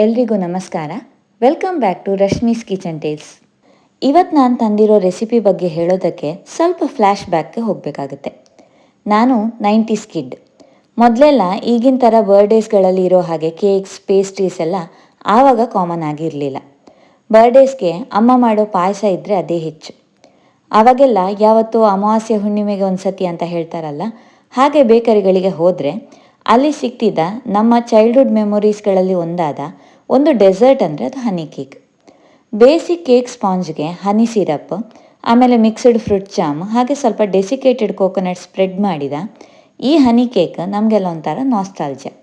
ಎಲ್ರಿಗೂ ನಮಸ್ಕಾರ. Welcome back to Rashmi's kitchen tales. ಇವತ್ತು ನಾನು ತಂದಿರೋ ರೆಸಿಪಿ ಬಗ್ಗೆ ಹೇಳೋದಕ್ಕೆ ಸ್ವಲ್ಪ ಫ್ಲ್ಯಾಶ್ ಬ್ಯಾಕ್ಗೆ ಹೋಗಬೇಕಾಗುತ್ತೆ. ನಾನು 90s ಕಿಡ್. ಮೊದಲೆಲ್ಲ ಈಗಿನ ಥರ ಬರ್ಡೇಸ್ಗಳಲ್ಲಿ ಇರೋ ಹಾಗೆ ಕೇಕ್ಸ್ ಪೇಸ್ಟ್ರೀಸ್ ಎಲ್ಲ ಆವಾಗ ಕಾಮನ್ ಆಗಿರಲಿಲ್ಲ. ಬರ್ಡೇಸ್ಗೆ ಅಮ್ಮ ಮಾಡೋ ಪಾಯಸ ಇದ್ದರೆ ಅದೇ ಹೆಚ್ಚು. ಆವಾಗೆಲ್ಲ ಯಾವತ್ತೂ ಅಮಾವಾಸ್ಯೆ ಹುಣ್ಣಿಮೆಗೆ ಒಂದು ಸತಿ ಅಂತ ಹೇಳ್ತಾರಲ್ಲ, ಹಾಗೆ ಬೇಕರಿಗಳಿಗೆ ಹೋದರೆ ಅಲ್ಲಿ ಸಿಗ್ತಿದ್ದ ನಮ್ಮ ಚೈಲ್ಡ್ಹುಡ್ ಮೆಮೊರೀಸ್ಗಳಲ್ಲಿ ಒಂದಾದ ಒಂದು ಡೆಸರ್ಟ್ ಅಂದರೆ ಅದು ಹನಿ ಕೇಕ್. ಬೇಸಿಕ್ ಕೇಕ್ ಸ್ಪಾಂಜ್ಗೆ ಹನಿ ಸಿರಪ್, ಆಮೇಲೆ ಮಿಕ್ಸ್ಡ್ ಫ್ರೂಟ್ ಜಾಮ್, ಹಾಗೆ ಸ್ವಲ್ಪ ಡೆಸಿಕೇಟೆಡ್ ಕೋಕೋನಟ್ ಸ್ಪ್ರೆಡ್ ಮಾಡಿದ ಈ ಹನಿ ಕೇಕ್ ನಮಗೆಲ್ಲ ಒಂಥರ ನಾಸ್ಟಾಲ್ಜಿಯಾ.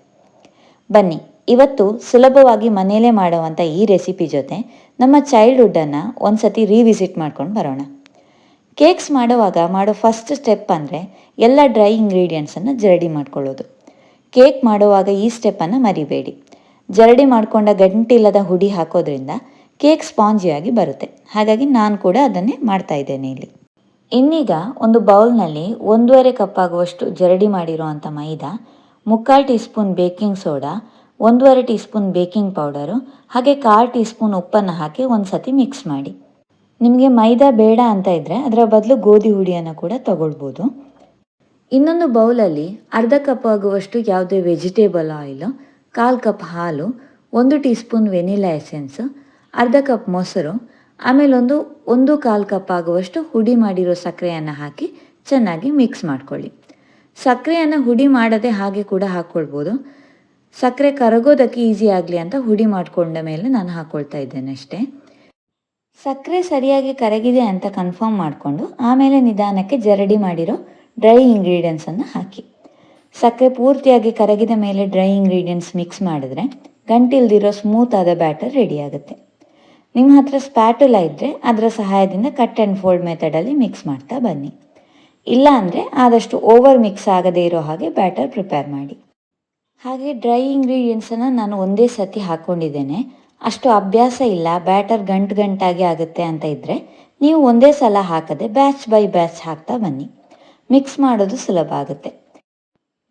ಬನ್ನಿ, ಇವತ್ತು ಸುಲಭವಾಗಿ ಮನೆಯಲ್ಲೇ ಮಾಡುವಂಥ ಈ ರೆಸಿಪಿ ಜೊತೆ ನಮ್ಮ ಚೈಲ್ಡ್ಹುಡ್ಡನ್ನು ಒಂದು ಸತಿ ರೀವಿಸಿಟ್ ಮಾಡ್ಕೊಂಡು ಬರೋಣ. ಕೇಕ್ಸ್ ಮಾಡುವಾಗ ಮಾಡೋ ಫಸ್ಟ್ ಸ್ಟೆಪ್ ಅಂದರೆ ಎಲ್ಲ ಡ್ರೈ ಇಂಗ್ರೀಡಿಯೆಂಟ್ಸನ್ನು ಜರಡಿ ಮಾಡ್ಕೊಳ್ಳೋದು. ಕೇಕ್ ಮಾಡುವಾಗ ಈ ಸ್ಟೆಪ್ಪನ್ನು ಮರಿಬೇಡಿ. ಜರಡಿ ಮಾಡಿಕೊಂಡ ಗಂಟಿಲ್ಲದ ಹುಡಿ ಹಾಕೋದ್ರಿಂದ ಕೇಕ್ ಸ್ಪಾಂಜಿಯಾಗಿ ಬರುತ್ತೆ. ಹಾಗಾಗಿ ನಾನು ಕೂಡ ಅದನ್ನೇ ಮಾಡ್ತಾ ಇದ್ದೇನೆ ಇಲ್ಲಿ. ಇನ್ನೀಗ ಒಂದು ಬೌಲ್ನಲ್ಲಿ 1.5 ಕಪ್ ಆಗುವಷ್ಟು ಜರಡಿ ಮಾಡಿರೋ ಅಂಥ ಮೈದಾ, 3/4 tea spoon baking soda, 1.5 tea spoon baking powder, ಹಾಗೆ 1/4 ಟೀ ಸ್ಪೂನ್ ಉಪ್ಪನ್ನು ಹಾಕಿ ಒಂದು ಸತಿ ಮಿಕ್ಸ್ ಮಾಡಿ. ನಿಮಗೆ ಮೈದಾ ಬೇಡ ಅಂತ ಇದ್ದರೆ ಅದರ ಬದಲು ಗೋಧಿ ಹುಡಿಯನ್ನು ಕೂಡ ತಗೊಳ್ಬೋದು. ಇನ್ನೊಂದು ಬೌಲಲ್ಲಿ 1/2 ಕಪ್ ಆಗುವಷ್ಟು ಯಾವುದೇ ವೆಜಿಟೇಬಲ್ ಆಯಿಲು, 1/4 ಕಪ್ ಹಾಲು, 1 tea spoon vanilla essence, 1/2 cup ಮೊಸರು, ಆಮೇಲೆ 1/4 ಕಪ್ ಆಗುವಷ್ಟು ಹುಡಿ ಮಾಡಿರೋ ಸಕ್ಕರೆಯನ್ನು ಹಾಕಿ ಚೆನ್ನಾಗಿ ಮಿಕ್ಸ್ ಮಾಡ್ಕೊಳ್ಳಿ. ಸಕ್ಕರೆಯನ್ನು ಹುಡಿ ಮಾಡದೆ ಹಾಗೆ ಕೂಡ ಹಾಕ್ಕೊಳ್ಬೋದು. ಸಕ್ಕರೆ ಕರಗೋದಕ್ಕೆ ಈಸಿ ಆಗಲಿ ಅಂತ ಹುಡಿ ಮಾಡಿಕೊಂಡ ಮೇಲೆ ನಾನು ಹಾಕ್ಕೊಳ್ತಾ ಇದ್ದೇನೆ ಅಷ್ಟೇ. ಸಕ್ಕರೆ ಸರಿಯಾಗಿ ಕರಗಿದೆ ಅಂತ ಕನ್ಫರ್ಮ್ ಮಾಡಿಕೊಂಡು ಆಮೇಲೆ ನಿಧಾನಕ್ಕೆ ಜರಡಿ ಮಾಡಿರೋ ಡ್ರೈ ಇಂಗ್ರೀಡಿಯೆಂಟ್ಸನ್ನು ಹಾಕಿ. ಸಕ್ಕರೆ ಪೂರ್ತಿಯಾಗಿ ಕರಗಿದ ಮೇಲೆ ಡ್ರೈ ಇಂಗ್ರೀಡಿಯೆಂಟ್ಸ್ ಮಿಕ್ಸ್ ಮಾಡಿದ್ರೆ ಗಂಟಿಲ್ದಿರೋ ಸ್ಮೂತ್ ಆದ ಬ್ಯಾಟರ್ ರೆಡಿಯಾಗುತ್ತೆ. ನಿಮ್ಮ ಹತ್ರ ಸ್ಪ್ಯಾಟುಲಾ ಇದ್ದರೆ ಅದರ ಸಹಾಯದಿಂದ ಕಟ್ ಆ್ಯಂಡ್ ಫೋಲ್ಡ್ ಮೆಥಡಲ್ಲಿ ಮಿಕ್ಸ್ ಮಾಡ್ತಾ ಬನ್ನಿ. ಇಲ್ಲ ಅಂದರೆ ಆದಷ್ಟು ಓವರ್ ಮಿಕ್ಸ್ ಆಗದೇ ಇರೋ ಹಾಗೆ ಬ್ಯಾಟರ್ ಪ್ರಿಪೇರ್ ಮಾಡಿ. ಹಾಗೆ ಡ್ರೈ ಇಂಗ್ರೀಡಿಯೆಂಟ್ಸನ್ನು ನಾನು ಒಂದೇ ಸತಿ ಹಾಕ್ಕೊಂಡಿದ್ದೇನೆ. ಅಷ್ಟು ಅಭ್ಯಾಸ ಇಲ್ಲ, ಬ್ಯಾಟರ್ ಗಂಟಾಗಿ ಆಗುತ್ತೆ ಅಂತ ಇದ್ದರೆ ನೀವು ಒಂದೇ ಸಲ ಹಾಕದೆ ಬ್ಯಾಚ್ ಬೈ ಬ್ಯಾಚ್ ಹಾಕ್ತಾ ಬನ್ನಿ. ಮಿಕ್ಸ್ ಮಾಡೋದು ಸುಲಭ ಆಗುತ್ತೆ.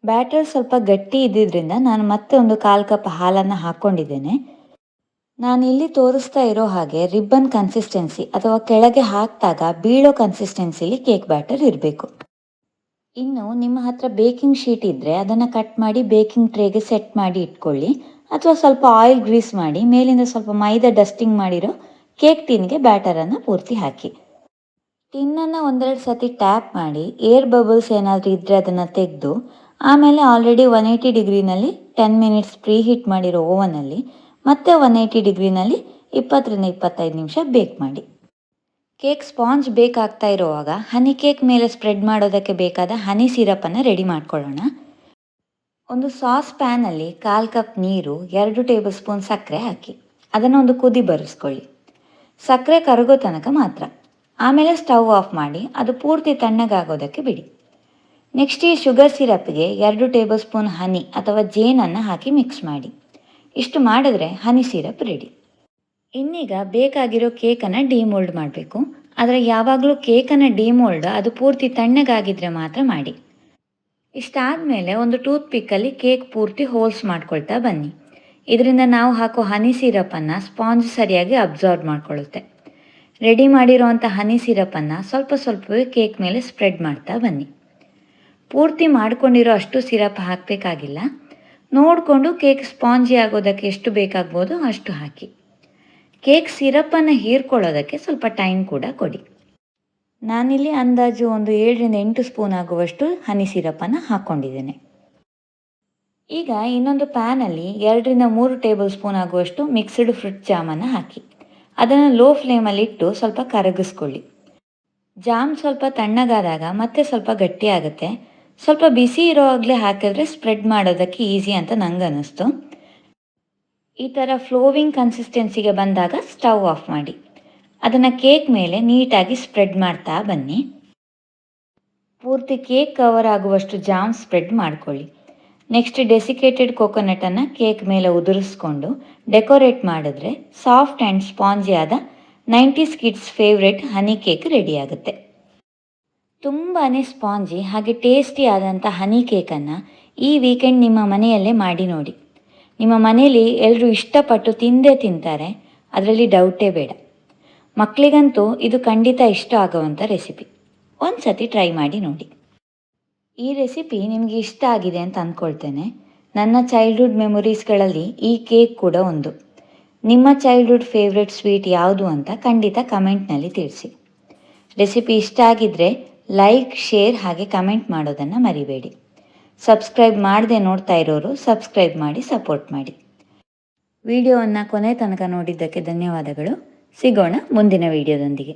ಬ್ಯಾಟರ್ ಸ್ವಲ್ಪ ಗಟ್ಟಿ ಇದ್ದಿದ್ದರಿಂದ ನಾನು ಮತ್ತೆ 1/4 ಕಪ್ ಹಾಲನ್ನು ಹಾಕ್ಕೊಂಡಿದ್ದೇನೆ. ನಾನಿಲ್ಲಿ ತೋರಿಸ್ತಾ ಇರೋ ಹಾಗೆ ರಿಬ್ಬನ್ ಕನ್ಸಿಸ್ಟೆನ್ಸಿ ಅಥವಾ ಕೆಳಗೆ ಹಾಕಿದಾಗ ಬೀಳೋ ಕನ್ಸಿಸ್ಟೆನ್ಸಿಲಿ ಕೇಕ್ ಬ್ಯಾಟರ್ ಇರಬೇಕು. ಇನ್ನು ನಿಮ್ಮ ಹತ್ರ ಬೇಕಿಂಗ್ ಶೀಟ್ ಇದ್ದರೆ ಅದನ್ನು ಕಟ್ ಮಾಡಿ ಬೇಕಿಂಗ್ ಟ್ರೇಗೆ ಸೆಟ್ ಮಾಡಿ ಇಟ್ಕೊಳ್ಳಿ, ಅಥವಾ ಸ್ವಲ್ಪ ಆಯಿಲ್ ಗ್ರೀಸ್ ಮಾಡಿ ಮೇಲಿಂದ ಸ್ವಲ್ಪ ಮೈದಾ ಡಸ್ಟಿಂಗ್ ಮಾಡಿರೋ ಕೇಕ್ ಟಿನ್ಗೆ ಬ್ಯಾಟರನ್ನು ಪೂರ್ತಿ ಹಾಕಿ. ಟಿನ್ನನ್ನು 1-2 ಸತಿ ಟ್ಯಾಪ್ ಮಾಡಿ ಏರ್ ಬಬಲ್ಸ್ ಏನಾದರೂ ಇದ್ದರೆ ಅದನ್ನು ತೆಗೆದು ಆಮೇಲೆ ಆಲ್ರೆಡಿ 180 ಡಿಗ್ರಿನಲ್ಲಿ 10 ಮಿನಿಟ್ಸ್ ಪ್ರೀ ಹೀಟ್ ಮಾಡಿರೋ ಓವನಲ್ಲಿ ಮತ್ತೆ 180 ಡಿಗ್ರಿನಲ್ಲಿ 20-25 ನಿಮಿಷ ಬೇಕ್ ಮಾಡಿ. ಕೇಕ್ ಸ್ಪಾಂಜ್ ಬೇಕಾಗ್ತಾ ಇರುವಾಗ ಹನಿ ಕೇಕ್ ಮೇಲೆ ಸ್ಪ್ರೆಡ್ ಮಾಡೋದಕ್ಕೆ ಬೇಕಾದ ಹನಿ ಸಿರಪನ್ನು ರೆಡಿ ಮಾಡ್ಕೊಳ್ಳೋಣ. ಒಂದು ಸಾಸ್ ಪ್ಯಾನಲ್ಲಿ 1/4 ಕಪ್ ನೀರು, 2 ಟೇಬಲ್ ಸ್ಪೂನ್ ಸಕ್ಕರೆ ಹಾಕಿ ಅದನ್ನು ಒಂದು ಕುದಿ ಬರೆಸ್ಕೊಳ್ಳಿ. ಸಕ್ಕರೆ ಕರಗೋ ತನಕ ಮಾತ್ರ. ಆಮೇಲೆ ಸ್ಟವ್ ಆಫ್ ಮಾಡಿ ಅದು ಪೂರ್ತಿ ತಣ್ಣಗಾಗೋದಕ್ಕೆ ಬಿಡಿ. ನೆಕ್ಸ್ಟ್ ಈ ಶುಗರ್ ಸಿರಪ್ಗೆ 2 ಟೇಬಲ್ ಸ್ಪೂನ್ ಹನಿ ಅಥವಾ ಜೇನನ್ನು ಹಾಕಿ ಮಿಕ್ಸ್ ಮಾಡಿ. ಇಷ್ಟು ಮಾಡಿದ್ರೆ ಹನಿ ಸಿರಪ್ ರೆಡಿ. ಇನ್ನೀಗ ಬೇಕಾಗಿರೋ ಕೇಕನ್ನು ಡಿಮೋಲ್ಡ್ ಮಾಡಬೇಕು. ಆದರೆ ಯಾವಾಗಲೂ ಕೇಕನ್ನು ಡಿಮೋಲ್ಡ್ ಅದು ಪೂರ್ತಿ ತಣ್ಣಗಾಗಿದ್ದರೆ ಮಾತ್ರ ಮಾಡಿ. ಇಷ್ಟಾದಮೇಲೆ ಒಂದು ಟೂತ್ ಪಿಕ್ಕಲ್ಲಿ ಕೇಕ್ ಪೂರ್ತಿ ಹೋಲ್ಸ್ ಮಾಡ್ಕೊಳ್ತಾ ಬನ್ನಿ. ಇದರಿಂದ ನಾವು ಹಾಕೋ ಹನಿ ಸಿರಪನ್ನು ಸ್ಪಾಂಜ್ ಸರಿಯಾಗಿ ಅಬ್ಸಾರ್ಬ್ ಮಾಡ್ಕೊಳ್ಳುತ್ತೆ. ರೆಡಿ ಮಾಡಿರೋವಂಥ ಹನಿ ಸಿರಪನ್ನು ಸ್ವಲ್ಪ ಸ್ವಲ್ಪವೇ ಕೇಕ್ ಮೇಲೆ ಸ್ಪ್ರೆಡ್ ಮಾಡ್ತಾ ಬನ್ನಿ. ಪೂರ್ತಿ ಮಾಡ್ಕೊಂಡಿರೋ ಅಷ್ಟು ಸಿರಪ್ ಹಾಕಬೇಕಾಗಿಲ್ಲ. ನೋಡಿಕೊಂಡು ಕೇಕ್ ಸ್ಪಾಂಜಿ ಆಗೋದಕ್ಕೆ ಎಷ್ಟು ಬೇಕಾಗ್ಬೋದು ಅಷ್ಟು ಹಾಕಿ. ಕೇಕ್ ಸಿರಪ್ಪನ್ನು ಹೀರ್ಕೊಳ್ಳೋದಕ್ಕೆ ಸ್ವಲ್ಪ ಟೈಮ್ ಕೂಡ ಕೊಡಿ. ನಾನಿಲ್ಲಿ ಅಂದಾಜು ಒಂದು 7-8 ಸ್ಪೂನ್ ಆಗುವಷ್ಟು ಹನಿ ಸಿರಪನ್ನು ಹಾಕ್ಕೊಂಡಿದ್ದೇನೆ. ಈಗ ಇನ್ನೊಂದು ಪ್ಯಾನಲ್ಲಿ 2-3 ಟೇಬಲ್ ಸ್ಪೂನ್ ಆಗುವಷ್ಟು ಮಿಕ್ಸ್ಡ್ ಫ್ರೂಟ್ ಜಾಮನ್ನು ಹಾಕಿ ಅದನ್ನು ಲೋ ಫ್ಲೇಮಲ್ಲಿಟ್ಟು ಸ್ವಲ್ಪ ಕರಗಿಸ್ಕೊಳ್ಳಿ. ಜಾಮ್ ಸ್ವಲ್ಪ ತಣ್ಣಗಾದಾಗ ಮತ್ತೆ ಸ್ವಲ್ಪ ಗಟ್ಟಿ ಆಗುತ್ತೆ. ಸ್ವಲ್ಪ ಬಿಸಿ ಇರೋವಾಗಲೇ ಹಾಕಿದ್ರೆ ಸ್ಪ್ರೆಡ್ ಮಾಡೋದಕ್ಕೆ ಈಸಿ ಅಂತ ನಂಗೆ ಅನ್ನಿಸ್ತು. ಈ ಥರ ಫ್ಲೋವಿಂಗ್ ಕನ್ಸಿಸ್ಟೆನ್ಸಿಗೆ ಬಂದಾಗ ಸ್ಟವ್ ಆಫ್ ಮಾಡಿ ಅದನ್ನು ಕೇಕ್ ಮೇಲೆ ನೀಟಾಗಿ ಸ್ಪ್ರೆಡ್ ಮಾಡ್ತಾ ಬನ್ನಿ. ಪೂರ್ತಿ ಕೇಕ್ ಕವರ್ ಆಗುವಷ್ಟು ಜಾಮ್ ಸ್ಪ್ರೆಡ್ ಮಾಡ್ಕೊಳ್ಳಿ. ನೆಕ್ಸ್ಟ್ ಡೆಸಿಕೇಟೆಡ್ ಕೋಕೋನಟನ್ನು ಕೇಕ್ ಮೇಲೆ ಉದುರಿಸ್ಕೊಂಡು ಡೆಕೋರೇಟ್ ಮಾಡಿದ್ರೆ ಸಾಫ್ಟ್ ಆ್ಯಂಡ್ ಸ್ಪಾಂಜಿ ಆದ 90s kids favourite honey cake ರೆಡಿಯಾಗುತ್ತೆ. ತುಂಬಾ ಸ್ಪಾಂಜಿ ಹಾಗೆ ಟೇಸ್ಟಿ ಆದಂಥ ಹನಿ ಕೇಕನ್ನು ಈ ವೀಕೆಂಡ್ ನಿಮ್ಮ ಮನೆಯಲ್ಲೇ ಮಾಡಿ ನೋಡಿ. ನಿಮ್ಮ ಮನೇಲಿ ಎಲ್ಲರೂ ಇಷ್ಟಪಟ್ಟು ತಿಂದೇ ತಿಂತಾರೆ, ಅದರಲ್ಲಿ ಡೌಟೇ ಬೇಡ. ಮಕ್ಕಳಿಗಂತೂ ಇದು ಖಂಡಿತ ಇಷ್ಟ ಆಗುವಂಥ ರೆಸಿಪಿ. ಒಂದು ಸತಿ ಟ್ರೈ ಮಾಡಿ ನೋಡಿ. ಈ ರೆಸಿಪಿ ನಿಮಗೆ ಇಷ್ಟ ಆಗಿದೆ ಅಂತ ಅಂದ್ಕೊಳ್ತೇನೆ. ನನ್ನ ಚೈಲ್ಡ್ಹುಡ್ ಮೆಮೊರೀಸ್ಗಳಲ್ಲಿ ಈ ಕೇಕ್ ಕೂಡ ಒಂದು. ನಿಮ್ಮ ಚೈಲ್ಡ್ಹುಡ್ ಫೇವ್ರೆಟ್ ಸ್ವೀಟ್ ಯಾವುದು ಅಂತ ಖಂಡಿತ ಕಮೆಂಟ್ನಲ್ಲಿ ತಿಳಿಸಿ. ರೆಸಿಪಿ ಇಷ್ಟ ಆಗಿದ್ದರೆ ಲೈಕ್, ಶೇರ್ ಹಾಗೆ ಕಮೆಂಟ್ ಮಾಡೋದನ್ನು ಮರಿಬೇಡಿ. ಸಬ್ಸ್ಕ್ರೈಬ್ ಮಾಡದೆ ನೋಡ್ತಾ ಇರೋರು ಸಬ್ಸ್ಕ್ರೈಬ್ ಮಾಡಿ ಸಪೋರ್ಟ್ ಮಾಡಿ. ವಿಡಿಯೋವನ್ನು ಕೊನೆ ತನಕ ನೋಡಿದ್ದಕ್ಕೆ ಧನ್ಯವಾದಗಳು. ಸಿಗೋಣ ಮುಂದಿನ ವಿಡಿಯೋದೊಂದಿಗೆ.